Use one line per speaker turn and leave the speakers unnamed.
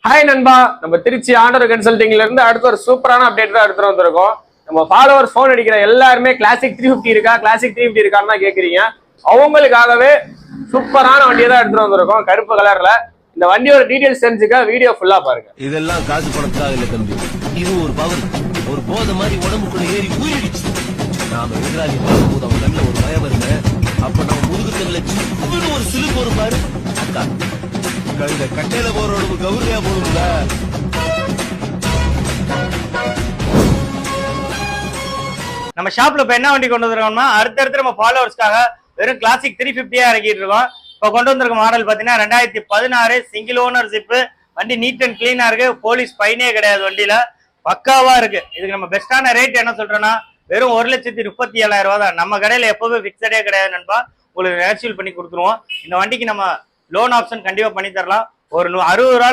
Hi நண்பா, நம்ம திருச்சி ஆண்டர் கன்சல்டிங்ல இருந்து அடுத்த ஒரு சூப்பரான அப்டேட் தான் எடுத்துட்டு வந்திருக்கோம். நம்ம ஃபாலோவர்ஸ் ஃபோன் அடிக்கிற எல்லாருமே கிளாசிக் 350 இருக்கா, கிளாசிக் 350 இருக்கான்னு தான் கேக்குறீங்க. அவங்களுக்காகவே சூப்பரான வண்டியை தான் எடுத்துட்டு வந்திருக்கோம், கருப்பு கலர்ல. இந்த வண்டியோட டீடைல்ஸ் தெரிஞ்சுக்க வீடியோ ஃபுல்லா பாருங்க.
இதெல்லாம் காசு பணத்துக்காக இல்ல தம்பி, இது ஒரு பவர், ஒரு போதை மாதிரி உடம்புக்குள்ள ஏறி ஊறிடுச்சு. நாம எதிராளி பார்க்கும்போது அவன் கண்ணில் ஒரு பயம் வருங்க. அப்ப நம்ம முதுகுத்தல ஒரு சிலுக்கு ஒரு பாரு அக்கா கழுத கட்டையில போறோட கௌரியா போடும்ல.
நம்ம ஷாப்ல இப்ப என்ன வண்டி கொண்டு வந்துருக்கோம்னா, அடுத்தடுத்து நம்ம ஃபாலோவர்ஸ்க்காக வெறும் கிளாசிக் 350 இறக்கிட்டு இருக்கோம். இப்ப கொண்டு வந்திருக்க மாடல் பாத்தீங்கன்னா 2016 சிங்கிள் ஓனர்ஷிப் வண்டி. நீட் அண்ட் கிளீனா இருக்கு, போலீஸ் ஃபைனே கிடையாது, வண்டியில பக்காவா இருக்கு. இதுக்கு நம்ம பெஸ்டான ரேட் என்ன சொல்றோம்னா வெறும் 1,37,000 ரூபா தான். நம்ம கடையில எப்பவுமே பிக்சடே கிடையாது நண்பா, உங்களுக்கு நேச்சுரல் பண்ணி கொடுத்துருவோம். இந்த வண்டிக்கு நம்ம லோன் ஆப்ஷன் கண்டிப்பா பண்ணி தரலாம். ஒரு 60 ரூபா